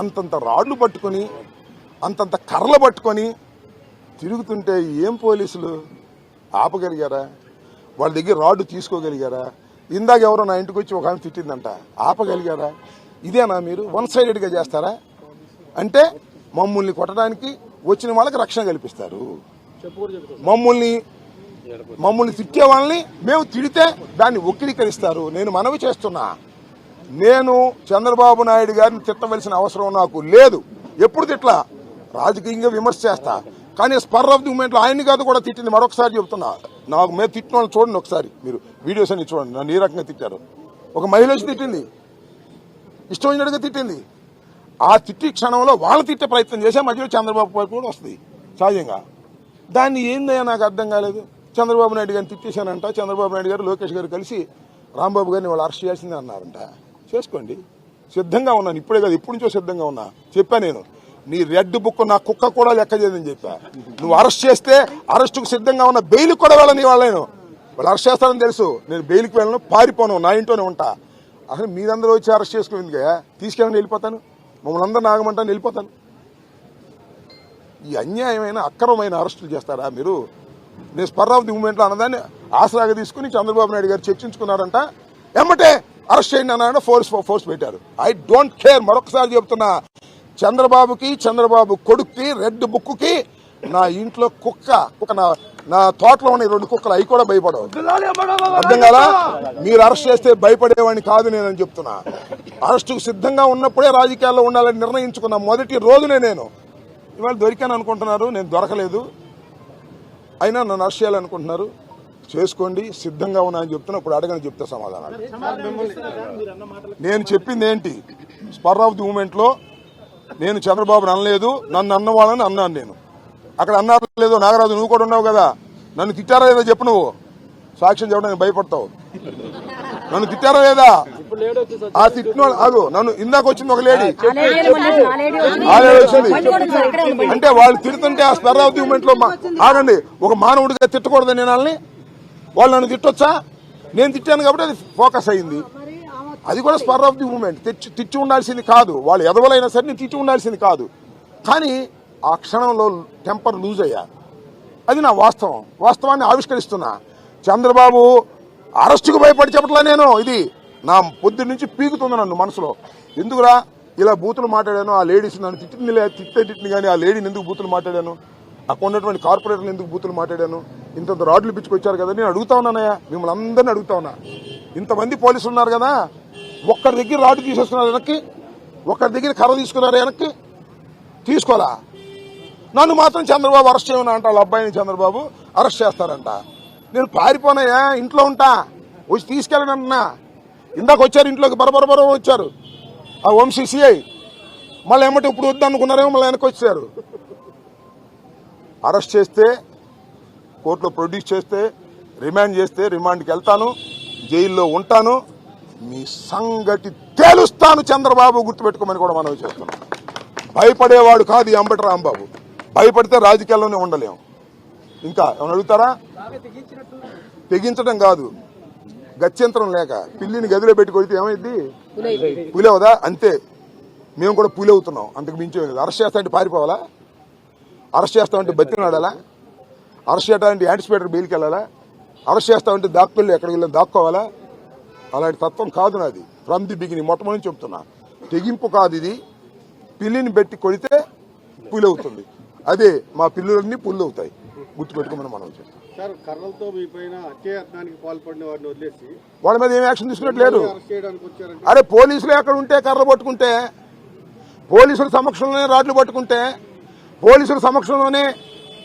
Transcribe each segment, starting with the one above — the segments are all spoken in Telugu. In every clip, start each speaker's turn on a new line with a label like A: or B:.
A: అంతంత రాడ్లు పట్టుకొని అంతంత కర్రలు పట్టుకొని తిరుగుతుంటే ఏం పోలీసులు ఆపగలిగారా? వాళ్ళ దగ్గర రాడ్డు తీసుకోగలిగారా? ఇందాక ఎవరో నా ఇంటికి వచ్చి ఒక ఆమె తిట్టిందంట, ఆపగలిగారా? ఇదేనా మీరు వన్ సైడెడ్గా చేస్తారా? అంటే మమ్మల్ని కొట్టడానికి వచ్చిన వాళ్ళకి రక్షణ కల్పిస్తారు. మమ్మల్ని తిట్టే వాళ్ళని మేము తిడితే దాన్ని వక్రీకరిస్తారు. నేను మనవి చేస్తున్నా, నేను చంద్రబాబు నాయుడు గారిని తిట్టవలసిన అవసరం నాకు లేదు. ఎప్పుడు తిట్లా, రాజకీయంగా విమర్శ చేస్తా, కానీ స్పర్ ఆఫ్ ది మూమెంట్లో ఆయన్ని కాదు కూడా తిట్టింది. మరొకసారి చెప్తున్నా, నాకు మీద తిట్టిన వాళ్ళని చూడండి ఒకసారి, మీరు వీడియోస్ అన్ని చూడండి. నన్ను ఏ రకంగా తిట్టారు. ఒక మహిళ వచ్చి తిట్టింది, ఇష్టమైనట్టుగా తిట్టింది. ఆ తిట్టి క్షణంలో వాళ్ళు తిట్టే ప్రయత్నం చేసే మధ్యలో చంద్రబాబు గారు కూడా వస్తుంది సహజంగా. దాన్ని ఏందయ్యా నాకు అర్థం కాలేదు. చంద్రబాబు నాయుడు గారిని తిట్టేశానంట. చంద్రబాబు నాయుడు గారు లోకేష్ గారు కలిసి రాంబాబు గారిని వాళ్ళు అరెస్ట్ చేయాల్సిందే అన్నారంట. చేసుకోండి, సిద్ధంగా ఉన్నాను. ఇప్పుడే కాదు, ఎప్పటి నుంచో సిద్ధంగా ఉన్నా. చెప్పా నేను, నీ రెడ్ బుక్ నా కుక్క కూడా లెక్క చేయదని చెప్పా. నువ్వు అరెస్ట్ చేస్తే అరెస్టుకు సిద్ధంగా ఉన్న, బెయిల్ కూడా వెళ్ళని వాళ్ళను. వాళ్ళు అరెస్ట్ చేస్తారని తెలుసు. నేను బెయిల్కి వెళ్ళను, పారిపోను, నా ఇంట్లోనే ఉంటా. అసలు మీరందరూ వచ్చి అరెస్ట్ చేసుకునేందుకే తీసుకెళ్ళని వెళ్ళిపోతాను, మమ్మల్ని అందరూ నాగమంటాను వెళ్ళిపోతాను. ఈ అన్యాయమైన అక్రమమైన అరెస్టులు చేస్తారా మీరు? నేను స్పర్ ఆఫ్ ది మూమెంట్లో అన్నదాన్ని ఆసరాగా తీసుకుని చంద్రబాబు నాయుడు గారు చర్చించుకున్నారంట. ఎమ్మటే అరెస్ట్ చేయండి అన్నారంటే ఫోర్స్ పెట్టారు. I don't care. మరొకసారి చెప్తున్నా, చంద్రబాబుకి, చంద్రబాబు కొడుక్కి, రెడ్ బుక్కి, నా ఇంట్లో కుక్క నా తోటలో ఉన్న 2 కుక్కలు, అవి కూడా భయపడవు. అర్థం కదా? మీరు అరెస్ట్ చేస్తే భయపడేవాడిని కాదు నేనని చెప్తున్నా. అరెస్టుకు సిద్ధంగా ఉన్నప్పుడే రాజకీయాల్లో ఉండాలని నిర్ణయించుకున్న మొదటి రోజునే నేను. ఇవాళ దొరికాను అనుకుంటున్నారు, నేను దొరకలేదు. అయినా నన్ను అరెస్ట్ చేయాలనుకుంటున్నారు, చేసుకోండి, సిద్ధంగా ఉన్నా అని చెప్తున్నా. ఇప్పుడు అడగని చెప్తే సమాధానం. నేను చెప్పింది ఏంటి? స్పర్ ఆఫ్ ది మూమెంట్లో నేను చంద్రబాబుని అనలేదు, నన్ను అన్నవాళ్ళని అన్నాను. నేను అక్కడ అన్నారు లేదో, నాగరాజు నువ్వు కూడా ఉన్నావు కదా, నన్ను తిట్టారా లేదా చెప్పు. నువ్వు సాక్ష్యం చెప్పడానికి భయపడతావు. నన్ను తిట్టారా లేదా? ఆ తిట్టిన అదు నన్ను ఇందాక వచ్చింది ఒక లేడీ, ఆ లేడీ వచ్చింది. అంటే వాళ్ళు తిడుతుంటే ఆ స్పర్ ఆఫ్ ది మూమెంట్ లో ఆగండి, ఒక మానవుడిగా తిట్టకూడదు నేను వాళ్ళని. వాళ్ళు నన్ను తిట్టొచ్చా? నేను తిట్టాను కాబట్టి అది ఫోకస్ అయింది. అది కూడా స్పర్ ఆఫ్ ది మూమెంట్. తిట్టి ఉండాల్సింది కాదు, వాళ్ళు ఎదవలైనా సరే నేను తిట్టి ఉండాల్సింది కాదు. కానీ ఆ క్షణంలో టెంపర్ లూజ్ అయ్యా. అది నా వాస్తవాన్ని ఆవిష్కరిస్తున్నా. చంద్రబాబు అరెస్టుకు భయపడి చెప్పట్లా నేను. ఇది నా పొద్దు నుంచి పీకుతుంది నన్ను మనసులో. ఎందుకురా ఇలా బూతులు మాట్లాడాను? ఆ లేడీస్ నన్ను తిట్టింది కానీ ఆ లేడీని ఎందుకు బూతులు మాట్లాడాను? అక్కడ ఉన్నటువంటి కార్పొరేటర్లు ఎందుకు బూతులు మాట్లాడాను? ఇంత రాడ్లు పిచ్చుకొచ్చారు కదా, నేను అడుగుతా ఉన్నానయ్యా, మిమ్మల్ని అందరినీ అడుగుతా ఉన్నా. ఇంతమంది పోలీసులు ఉన్నారు కదా, ఒక్కరి దగ్గర రాడ్డు తీసేస్తున్నారు వెనక్కి, ఒక్కరి దగ్గర కర్ర తీసుకున్నారు వెనక్కి, తీసుకోవాలా? నన్ను మాత్రం చంద్రబాబు అరెస్ట్ చేయమన్నా అంట. వాళ్ళ అబ్బాయిని చంద్రబాబు అరెస్ట్ చేస్తారంట. నేను పారిపోనాయా, ఇంట్లో ఉంటా, వచ్చి తీసుకెళ్ళండి అన్నా. ఇందాక వచ్చారు ఇంట్లోకి, బరబర వచ్చారు ఆ వంశీ సిఐ. మళ్ళీ ఏమంటే ఇప్పుడు వద్దు అనుకున్నారేమో, మళ్ళీ వెనక్కి వచ్చారు. అరెస్ట్ చేస్తే, కోర్టులో ప్రొడ్యూస్ చేస్తే, రిమాండ్ చేస్తే రిమాండ్కి వెళ్తాను, జైల్లో ఉంటాను, మీ సంగతి తేలుస్తాను. చంద్రబాబు గుర్తుపెట్టుకోమని కూడా మనం చేస్తున్నాం. భయపడేవాడు కాదు ఈ అంబటి రాంబాబు. భయపడితే రాజకీయాల్లోనే ఉండలేం. ఇంకా ఏమైనా అడుగుతారా? తెగించడం కాదు, గత్యంతరం లేక పిల్లిని గదిలో పెట్టి కొడితే ఏమైంది? పులి అవుదా? అంతే, మేము కూడా పులి అవుతున్నాం, అంతకు మించి. అరెస్ట్ చేస్తామంటే పారిపోవాలా? అరెస్ట్ చేస్తామంటే బతికినాడాలా? అరెస్ట్ చేయడానికి యాంటిసిపేటర్ బెయిల్కి వెళ్ళాలా? అరెస్ట్ చేస్తామంటే దాక్కులు ఎక్కడికి వెళ్ళి దాక్కోవాలా? అలాంటి తత్వం కాదు నాది. ఫ్రమ్ ది బిగినింగ్ మొట్టమొదటి చెప్తున్నా. తెగింపు కాదు ఇది. పిల్లిని పెట్టి కొడితే పులి అవుతుంది. అదే మా పిల్లులన్నీ పుల్లు అవుతాయి, గుర్తుపెట్టుకోమని మనం చెప్తాం. వాళ్ళ మీద ఏం యాక్షన్ తీసుకున్నట్లేదు. అరే పోలీసులు ఎక్కడ ఉంటే కర్రలు పట్టుకుంటే, పోలీసుల సమక్షంలోనే రాడ్లు పట్టుకుంటే, పోలీసుల సమక్షంలోనే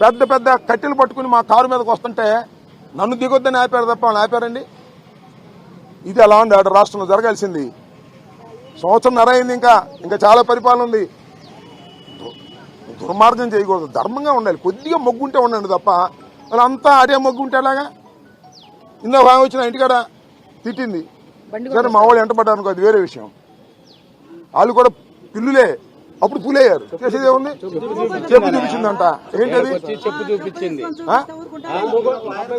A: పెద్ద పెద్ద కట్టెలు పట్టుకుని మా కారు మీదకి వస్తుంటే నన్ను దిగొద్దని ఆపారు తప్ప వాళ్ళు ఆపారండి? ఇది అలా ఉంది ఆర్డర్ రాష్ట్రంలో జరగాల్సింది. సంవత్సరం అయింది, ఇంకా చాలా పరిపాలన ఉంది. దుర్మార్గం చేయకూడదు, ధర్మంగా ఉండాలి. కొద్దిగా మొగ్గుంటే ఉండండి తప్ప వాళ్ళంతా అదే మొగ్గుంటే ఎలాగా? ఇందా బాగా వచ్చిన ఇంటికాడ తిట్టింది సరే, మా వాళ్ళు ఎంటపడ్డారు అనుకో, అది వేరే విషయం. వాళ్ళు కూడా పిల్లులే, అప్పుడు పులయ్యారు. చేసేది ఏముంది? చెప్పు చూపించిందంట. ఏంటది?
B: చెప్పు చూపించింది.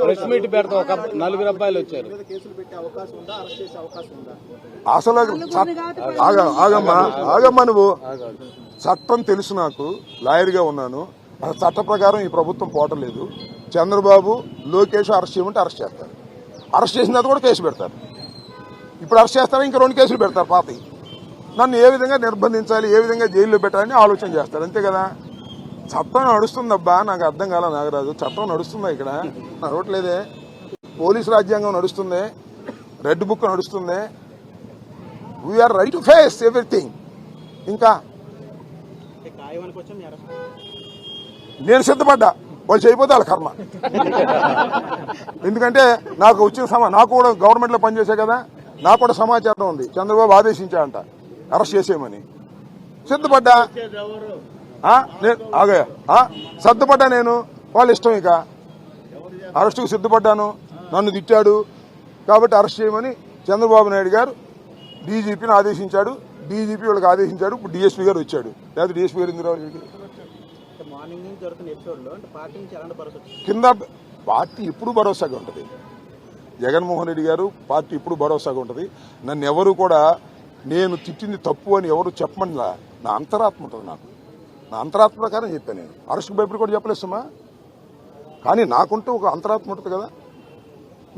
B: ప్రెస్ మీట్ పెడతా ఒక 4 అబ్బాయిలు వచ్చారు.
A: అసలు ఆగమ్మా నువ్వు. చట్టం తెలుసు, నాకు లాయర్గా ఉన్నాను. అసలు చట్ట ప్రకారం ఈ ప్రభుత్వం పోవట్లేదు. చంద్రబాబు లోకేష్ అరెస్ట్ చేయమంటే అరెస్ట్ చేస్తారు. అరెస్ట్ చేసిన తర్వాత కూడా కేసు పెడతారు. ఇప్పుడు అరెస్ట్ చేస్తారా, ఇంకా 2 కేసులు పెడతారు పాతవి. నన్ను ఏ విధంగా నిర్బంధించాలి, ఏ విధంగా జైల్లో పెట్టాలని ఆలోచన చేస్తారు. అంతే కదా. చట్టం నడుస్తుందబ్బా. నాకు అర్థం కాల నాగరాజు. చట్టం నడుస్తుందా ఇక్కడ? నడవట్లేదే. పోలీసు రాజ్యాంగం నడుస్తుంది, రెడ్ బుక్ నడుస్తుంది. We are right to face everything. ఇంకా నేను సిద్ధపడ్డా. వాళ్ళు చేయకపోతే వాళ్ళ కర్మ. ఎందుకంటే నాకు వచ్చిన నాకు కూడా గవర్నమెంట్లో పనిచేసే కదా, నాకు కూడా సమాచారం ఉంది. చంద్రబాబు ఆదేశించాడంట అరెస్ట్ చేసేయమని. సిద్ధపడ్డా. సిద్ధపడ్డా నేను. వాళ్ళ ఇష్టం. ఇక అరెస్టుకు సిద్ధపడ్డాను. నన్ను తిట్టాడు కాబట్టి అరెస్ట్ చేయమని చంద్రబాబు నాయుడు గారు డీజీపీని ఆదేశించాడు. డీజీపీ వాళ్ళకి ఆదేశించాడు. ఇప్పుడు డిఎస్పీ గారు వచ్చాడు. లేదా డిఎస్పీ గారు ఎందుకు రావాలి? కింద పార్టీ ఎప్పుడు భరోసాగా ఉంటుంది. జగన్మోహన్ రెడ్డి గారు పార్టీ ఇప్పుడు భరోసాగా ఉంటుంది. నన్ను ఎవరు కూడా నేను తిట్టింది తప్పు అని ఎవరు చెప్పమనిలా. నా అంతరాత్మ ఉంటుంది. నాకు నా అంతరాత్మ ప్రకారం చెప్పాను. నేను అరెస్ట్కి భయపడి కూడా చెప్పలేస్తుమా. కానీ నాకుంటూ ఒక అంతరాత్మ ఉంటుంది కదా.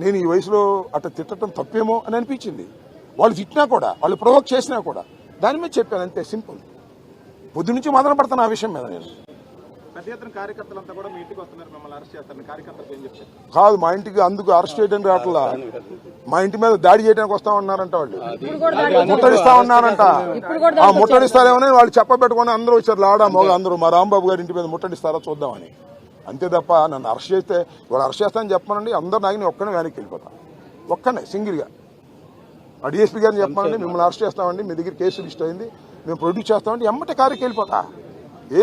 A: నేను ఈ వయసులో అట్లా తిట్టడం తప్పేమో అని అనిపించింది. వాళ్ళు తిట్టినా కూడా, వాళ్ళు ప్రొవోక్ చేసినా కూడా దాని మీద చెప్పాను. అంతే, సింపుల్. పొద్దు నుంచి మాత్రం పడతాను ఆ విషయం మీద. నేను కాదు మా ఇంటికి అందుకు అరెస్ట్ చేయడానికి రావట్లా. మా ఇంటి మీద దాడి చేయడానికి వస్తామన్నారంట. వాళ్ళు ముట్టడిస్తామన్నారంట. ఆ ముట్టడిస్తారేమని వాళ్ళు చెప్పబెట్టుకుని అందరూ వచ్చారు. లాడా మొగ అందరూ మా రాంబాబు గారి ఇంటి మీద ముట్టడిస్తారా చూద్దామని. అంతే తప్ప నన్ను అరెస్ట్ చేస్తే వాళ్ళు అరెస్ట్ చేస్తానని చెప్పానండి. అందరు నాకు నేను ఒక్కనే వెనక్కి వెళ్ళిపోతా. ఒక్కనే సింగిల్గా. ఆ డిఎస్పీ గారిని చెప్పానండి, మిమ్మల్ని అరెస్ట్ చేస్తామండి, మీ దగ్గర కేసు లిస్ట్ అయింది, మేము ప్రొడ్యూస్ చేస్తామండి, ఎమ్మటే కారుకి వెళ్ళిపోతా.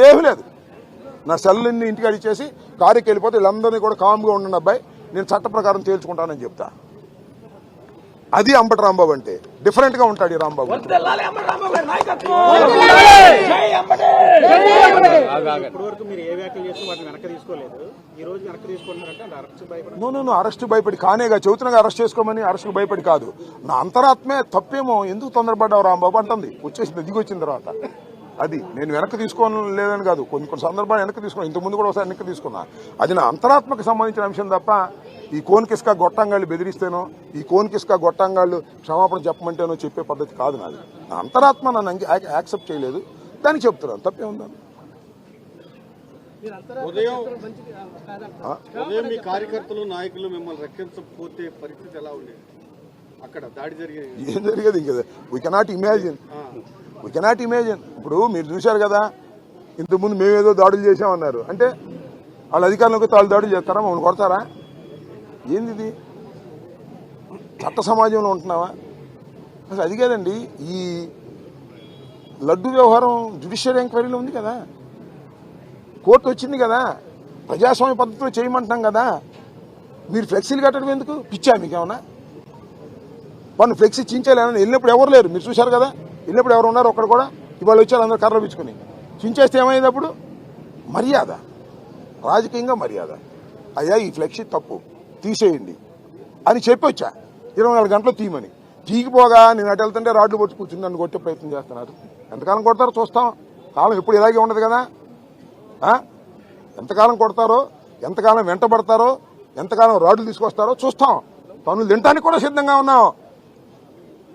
A: ఏమీ లేదు. నా సెల్ని ఇంటికి అడిచేసి కారుకి వెళ్ళిపోతే వీళ్ళందరినీ కూడా కామ్గా ఉండండి అబ్బాయి, నేను చట్ట ప్రకారం తేల్చుకుంటానని చెప్తా. అది అంబటి రాంబాబు అంటే. డిఫరెంట్ గా ఉంటాడు ఈ రాంబాబు. అరెస్ట్ భయపడి కానేగా చెబుతున్నా. అరెస్ట్ చేసుకోమని అరెస్ట్ భయపడి కాదు. నా అంతరాత్మే తప్పేమో. ఎందుకు తొందరపడ్డావు రాంబాబు అంటుంది. వచ్చేసింది, దిగి వచ్చిన తర్వాత. అది నేను వెనక్కి తీసుకోలేదని కాదు, కొన్ని సందర్భాలు వెనక్కి తీసుకున్నాను. ఇంతకుముందు కూడా ఒకసారి వెనక్కి తీసుకున్నా. అది నా అంతరాత్మకు సంబంధించిన అంశం తప్ప ఈ కోన్కిస్కా గొట్టంగాళ్ళు బెదిరిస్తేనో, ఈ కోన్కిస్కా గొట్టంగాళ్ళు క్షమాపణ చెప్పమంటేనో చెప్పే పద్ధతి కాదు నాది. నా అంతరాత్మ నన్ను యాక్సెప్ట్ చేయలేదు. దానికి చెప్తున్నాను. తప్పే ఉందని.
C: ఉదయం మీ కార్యకర్తలు నాయకులు మిమ్మల్ని రక్షించకపోతే పరిస్థితి ఎలా ఉండేది? అక్కడ దాడి జరిగేది
A: ఏం జరిగేది? ఇంకా వీ కెనాట్ ఇమాజిన్. ఇప్పుడు మీరు చూశారు కదా, ఇంతకుముందు మేమేదో దాడులు చేసామన్నారు. అంటే వాళ్ళ అధికారులకు వాళ్ళు దాడులు చేస్తారా? మమ్మల్ని కొడతారా? ఏంది ఇది? చట్ట సమాజంలో ఉంటున్నావా? అసలు అది కాదండి. ఈ లడ్డు వ్యవహారం జ్యుడిషియల్ ఎంక్వైరీలో ఉంది కదా, కోర్టు వచ్చింది కదా, ప్రజాస్వామ్య పద్ధతిలో చేయమంటున్నాం కదా. మీరు ఫ్లెక్సీలు కట్టడం ఎందుకు? పిచ్చా మీకేమన్నా? వాళ్ళు ఫ్లెక్సీ చించేయాలని వెళ్ళినప్పుడు ఎవరు లేరు. మీరు చూశారు కదా, వెళ్ళినప్పుడు ఎవరు ఉన్నారు? ఒక్కడ కూడా. ఇవాళ వచ్చారు అందరూ కర్రలు పిచ్చుకుని. చించేస్తే ఏమైంది? అప్పుడు మర్యాద, రాజకీయంగా మర్యాద. అయ్యా ఈ ఫ్లెక్సీ తప్పు, తీసేయండి అని చెప్పి వచ్చా. 24 గంటలు తీయమని. తీగిపోగా నేను అటు వెళ్తుంటే రాడ్లు పట్టి కూర్చుని నన్ను కొట్టే ప్రయత్నం చేస్తున్నారు. ఎంతకాలం కొడతారో చూస్తాం. కాలం ఎప్పుడు ఇలాగే ఉండదు కదా. ఎంతకాలం కొడతారో, ఎంతకాలం వెంటబడతారో, ఎంతకాలం రాడ్లు తీసుకొస్తారో చూస్తాం. పనులు తినడానికి కూడా సిద్ధంగా ఉన్నాం.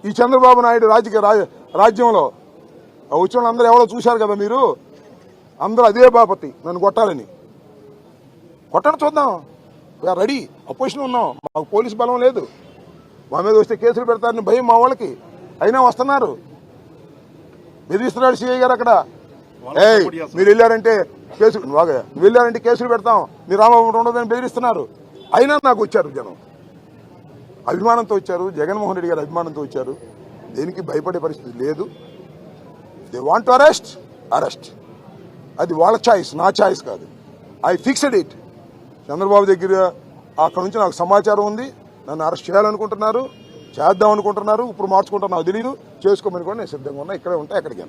A: ఈ చంద్రబాబు నాయుడు రాజ్యంలో వచ్చిన వాళ్ళందరూ ఎవరో చూశారు కదా మీరు. అందరూ అదే బాపతి నన్ను కొట్టాలని. కొట్టడం చూద్దాం. We are ready. అపోజిషన్ ఉన్నాం. మాకు పోలీసు బలం లేదు. మా మీద వస్తే కేసులు పెడతారని భయం మా వాళ్ళకి. అయినా వస్తున్నారు. బెదిరిస్తున్నాడు సిఐ గారు అక్కడ. మీరు వెళ్ళారంటే కేసులు, నువ్వు వెళ్ళారంటే కేసులు పెడతాం, మీ రామబాబు ఉండదని బెదిరిస్తున్నారు. అయినా నాకు వచ్చారు జనం. అభిమానంతో వచ్చారు. జగన్మోహన్ రెడ్డి గారు అభిమానంతో వచ్చారు. దేనికి భయపడే పరిస్థితి లేదు. They want to arrest. అది వాళ్ళ ఛాయిస్, నా ఛాయిస్ కాదు. I fixed it. చంద్రబాబు దగ్గర అక్కడ నుంచి నాకు సమాచారం ఉంది. నన్ను అరెస్ట్ చేయాలనుకుంటున్నారు, చేద్దాం అనుకుంటున్నారు. ఇప్పుడు మార్చుకుంటారు నాకు తెలియదు. చేసుకోమని కూడా నేను సిద్ధంగా ఉన్నా. ఇక్కడే ఉంటా, ఎక్కడికి